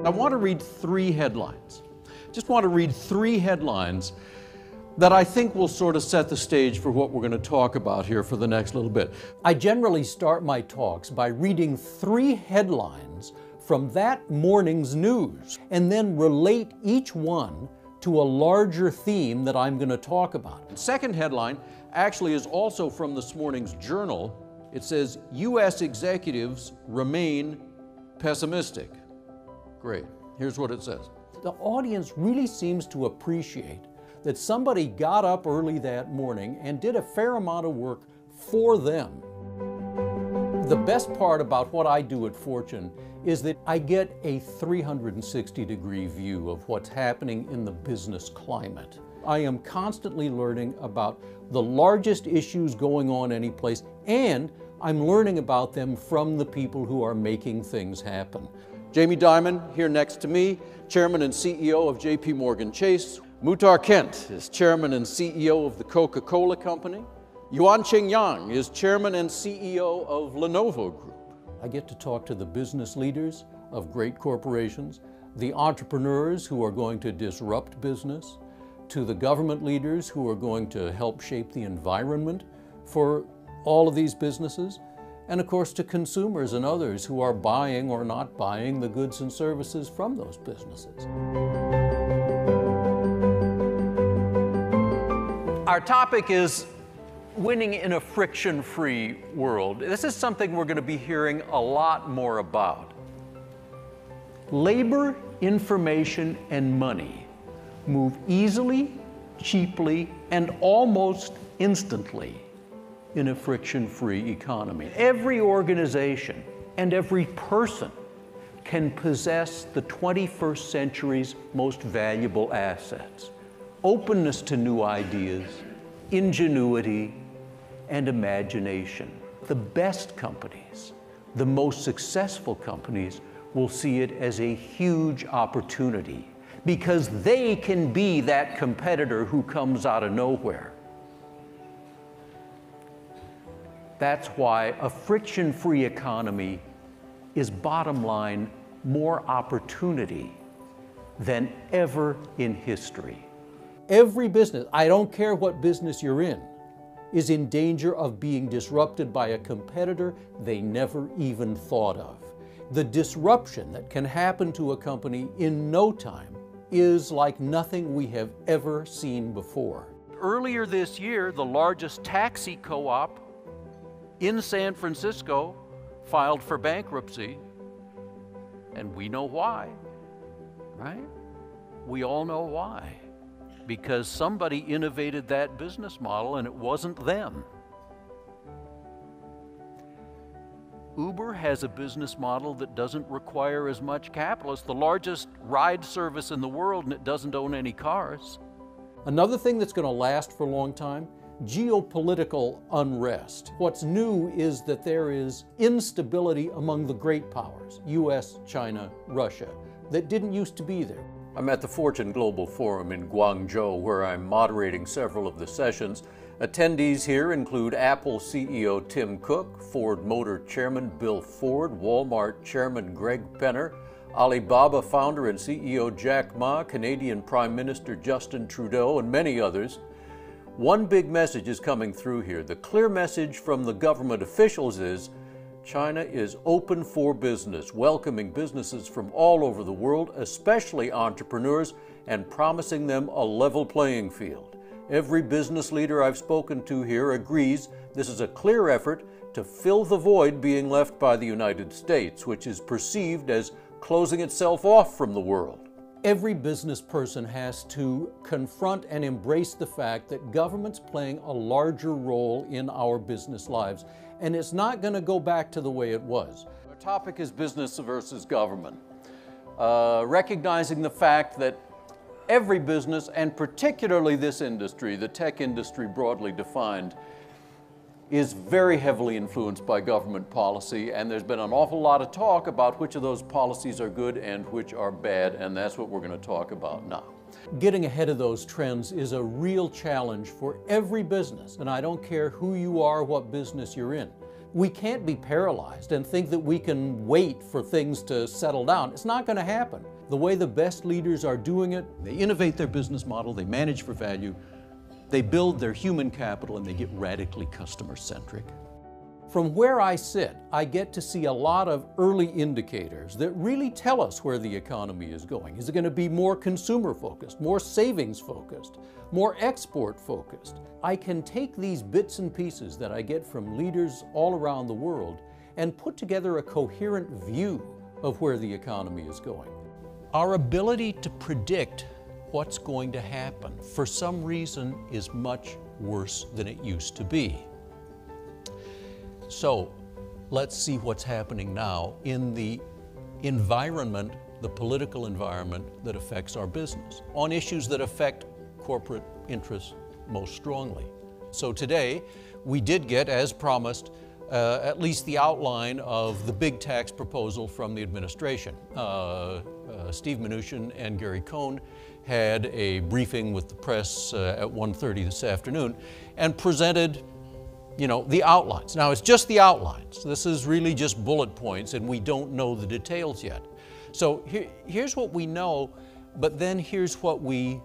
I want to read three headlines. Just want to read three headlines that I think will sort of set the stage for what we're going to talk about here for the next little bit. I generally start my talks by reading three headlines from that morning's news and then relate each one to a larger theme that I'm going to talk about. The second headline actually is also from this morning's Journal. It says, U.S. executives remain pessimistic. Great. Here's what it says. The audience really seems to appreciate that somebody got up early that morning and did a fair amount of work for them. The best part about what I do at Fortune is that I get a 360-degree view of what's happening in the business climate. I am constantly learning about the largest issues going on any place, and I'm learning about them from the people who are making things happen. Jamie Dimon, here next to me, Chairman and CEO of J.P. Morgan Chase. Muhtar Kent is Chairman and CEO of the Coca-Cola Company. Yuanqing Yang is Chairman and CEO of Lenovo Group. I get to talk to the business leaders of great corporations, the entrepreneurs who are going to disrupt business, to the government leaders who are going to help shape the environment for all of these businesses, and of course to consumers and others who are buying or not buying the goods and services from those businesses. Our topic is winning in a friction-free world. This is something we're going to be hearing a lot more about. Labor, information, and money move easily, cheaply, and almost instantly in a friction-free economy. Every organization and every person can possess the 21st century's most valuable assets: openness to new ideas, ingenuity, and imagination. The best companies, the most successful companies, will see it as a huge opportunity because they can be that competitor who comes out of nowhere. That's why a friction-free economy is, bottom line, more opportunity than ever in history. Every business, I don't care what business you're in, is in danger of being disrupted by a competitor they never even thought of. The disruption that can happen to a company in no time is like nothing we have ever seen before. Earlier this year, the largest taxi co-op in San Francisco filed for bankruptcy, and we know why, right? We all know why. Because somebody innovated that business model and it wasn't them. Uber has a business model that doesn't require as much capital. It's the largest ride service in the world and it doesn't own any cars. Another thing that's going to last for a long time, geopolitical unrest. What's new is that there is instability among the great powers, US, China, Russia, that didn't used to be there. I'm at the Fortune Global Forum in Guangzhou, where I'm moderating several of the sessions. Attendees here include Apple CEO Tim Cook, Ford Motor Chairman Bill Ford, Walmart Chairman Greg Penner, Alibaba founder and CEO Jack Ma, Canadian Prime Minister Justin Trudeau, and many others. One big message is coming through here. The clear message from the government officials is China is open for business, welcoming businesses from all over the world, especially entrepreneurs, and promising them a level playing field. Every business leader I've spoken to here agrees this is a clear effort to fill the void being left by the United States, which is perceived as closing itself off from the world. Every business person has to confront and embrace the fact that government's playing a larger role in our business lives, and it's not going to go back to the way it was. Our topic is business versus government. Recognizing the fact that every business, and particularly this industry, the tech industry broadly defined, is very heavily influenced by government policy, and there's been an awful lot of talk about which of those policies are good and which are bad, and that's what we're going to talk about now. Getting ahead of those trends is a real challenge for every business, and I don't care who you are, what business you're in, We can't be paralyzed and think that we can wait for things to settle down. It's not going to happen. The way the best leaders are doing it, they innovate their business model, they manage for value, they build their human capital, and they get radically customer-centric. From where I sit, I get to see a lot of early indicators that really tell us where the economy is going. Is it going to be more consumer-focused, more savings-focused, more export-focused? I can take these bits and pieces that I get from leaders all around the world and put together a coherent view of where the economy is going. Our ability to predict what's going to happen, for some reason, is much worse than it used to be. So let's see what's happening now in the environment, the political environment that affects our business, on issues that affect corporate interests most strongly. So today, we did get, as promised, at least the outline of the big tax proposal from the administration. Steve Mnuchin and Gary Cohn had a briefing with the press at 1:30 this afternoon and presented the outlines. Now, it's just the outlines. This is really just bullet points, and we don't know the details yet. So here's what we know, but then here's what we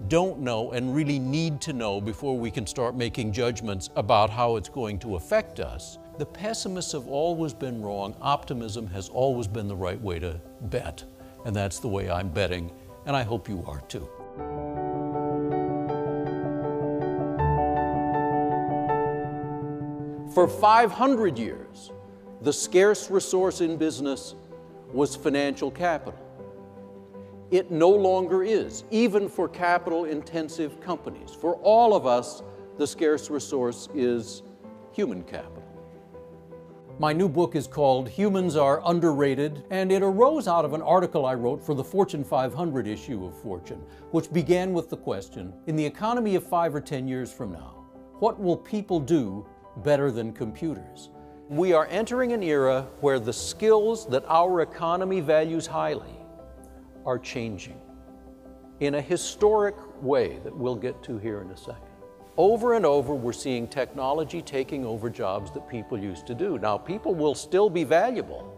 don't know and really need to know before we can start making judgments about how it's going to affect us. The pessimists have always been wrong. Optimism has always been the right way to bet, and that's the way I'm betting, and I hope you are too. For 500 years, the scarce resource in business was financial capital. It no longer is, even for capital-intensive companies. For all of us, the scarce resource is human capital. My new book is called Humans Are Underrated, and it arose out of an article I wrote for the Fortune 500 issue of Fortune, which began with the question, in the economy of 5 or 10 years from now, what will people do better than computers? We are entering an era where the skills that our economy values highly are changing in a historic way that we'll get to here in a second. Over and over, we're seeing technology taking over jobs that people used to do. Now, people will still be valuable,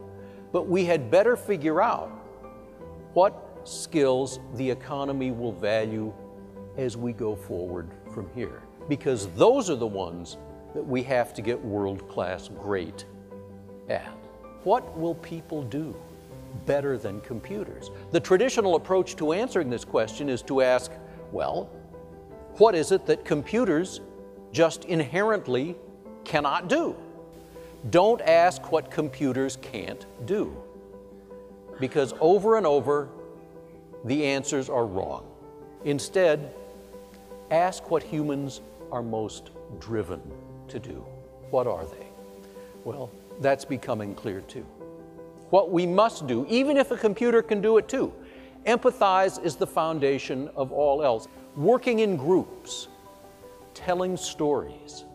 but we had better figure out what skills the economy will value as we go forward from here, because those are the ones that we have to get world-class great at. What will people do better than computers? The traditional approach to answering this question is to ask, well, what is it that computers just inherently cannot do? Don't ask what computers can't do, because over and over, the answers are wrong. Instead, ask what humans are most driven to do. What are they? Well, that's becoming clear too. What we must do, even if a computer can do it too, empathize is the foundation of all else. Working in groups, telling stories,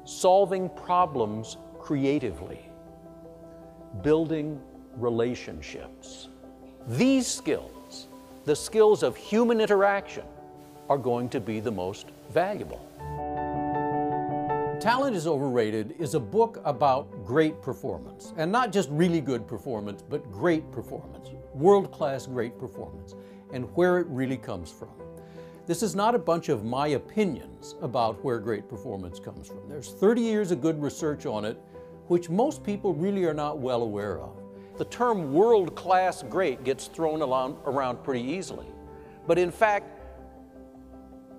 solving problems creatively, building relationships. These skills, the skills of human interaction, are going to be the most valuable. Talent is Overrated is a book about great performance, and not just really good performance, but great performance, world-class great performance, and where it really comes from. This is not a bunch of my opinions about where great performance comes from. There's 30 years of good research on it, which most people really are not well aware of. The term world-class great gets thrown around pretty easily, but in fact,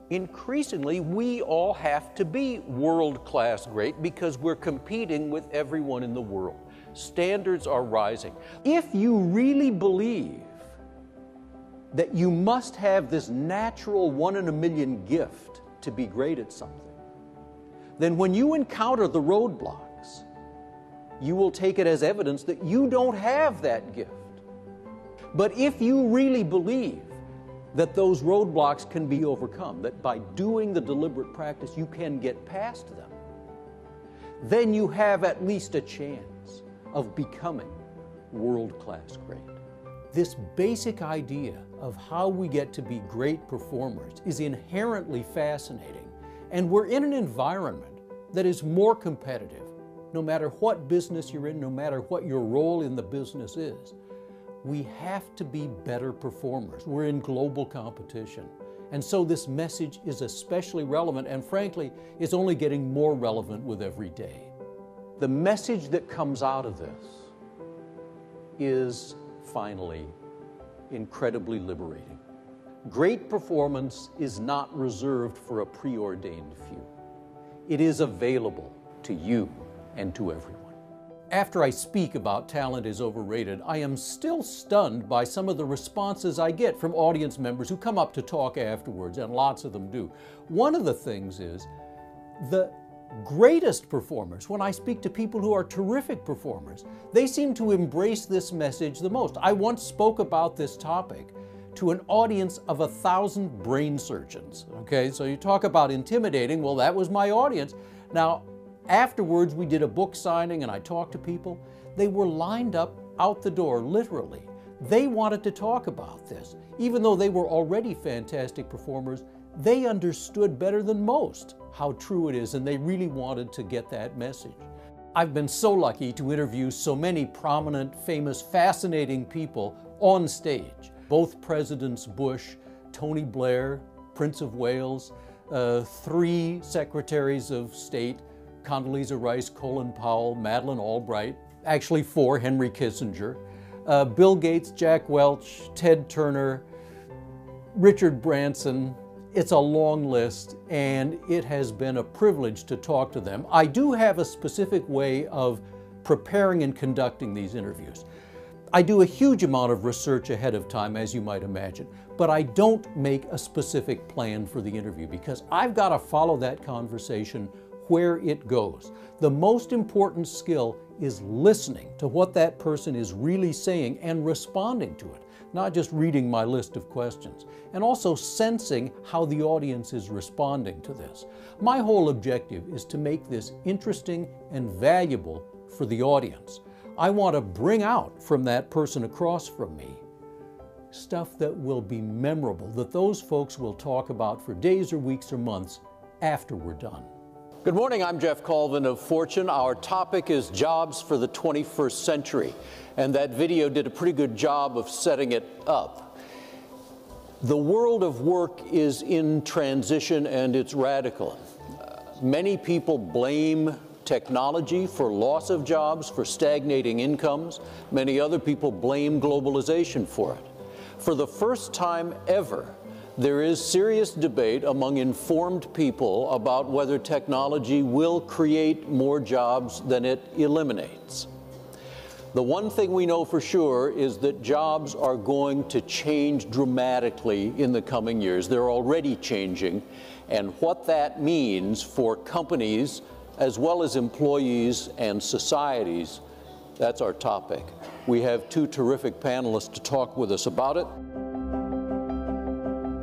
increasingly, we all have to be world-class great because we're competing with everyone in the world. Standards are rising. If you really believe that you must have this natural 1 in a million gift to be great at something, then when you encounter the roadblocks, you will take it as evidence that you don't have that gift. But if you really believe that those roadblocks can be overcome, that by doing the deliberate practice you can get past them, then you have at least a chance of becoming world-class great. This basic idea of how we get to be great performers is inherently fascinating, and we're in an environment that is more competitive, no matter what business you're in, no matter what your role in the business is, we have to be better performers. We're in global competition. And so this message is especially relevant, and frankly, it's only getting more relevant with every day. The message that comes out of this is finally incredibly liberating. Great performance is not reserved for a preordained few. It is available to you and to everyone. After I speak about talent is overrated, I am still stunned by some of the responses I get from audience members who come up to talk afterwards, and lots of them do. One of the things is the greatest performers, when I speak to people who are terrific performers, they seem to embrace this message the most. I once spoke about this topic to an audience of 1,000 brain surgeons. Okay, so you talk about intimidating, well, that was my audience. Now, afterwards, we did a book signing and I talked to people. They were lined up out the door, literally. They wanted to talk about this. Even though they were already fantastic performers, they understood better than most how true it is, and they really wanted to get that message. I've been so lucky to interview so many prominent, famous, fascinating people on stage. Both Presidents Bush, Tony Blair, Prince of Wales, 3 Secretaries of State, Condoleezza Rice, Colin Powell, Madeleine Albright, actually 4, Henry Kissinger, Bill Gates, Jack Welch, Ted Turner, Richard Branson. It's a long list, and it has been a privilege to talk to them. I do have a specific way of preparing and conducting these interviews. I do a huge amount of research ahead of time, as you might imagine, but I don't make a specific plan for the interview because I've got to follow that conversation where it goes. The most important skill is listening to what that person is really saying and responding to it, not just reading my list of questions, and also sensing how the audience is responding to this. My whole objective is to make this interesting and valuable for the audience. I want to bring out from that person across from me stuff that will be memorable, that those folks will talk about for days or weeks or months after we're done. Good morning, I'm Geoff Colvin of Fortune. Our topic is jobs for the 21st century, and that video did a pretty good job of setting it up. The world of work is in transition and it's radical. Many people blame technology for loss of jobs, for stagnating incomes. Many other people blame globalization for it. For the first time ever, there is serious debate among informed people about whether technology will create more jobs than it eliminates. The one thing we know for sure is that jobs are going to change dramatically in the coming years. They're already changing, and what that means for companies as well as employees and societies, that's our topic. We have 2 terrific panelists to talk with us about it.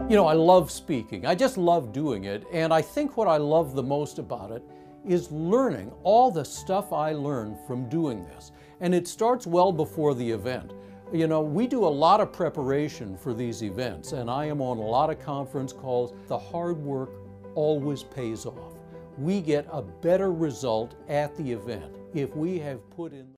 You know, I love speaking. I just love doing it. And I think what I love the most about it is learning all the stuff I learned from doing this. And it starts well before the event. You know, we do a lot of preparation for these events, and I am on a lot of conference calls. The hard work always pays off. We get a better result at the event if we have put in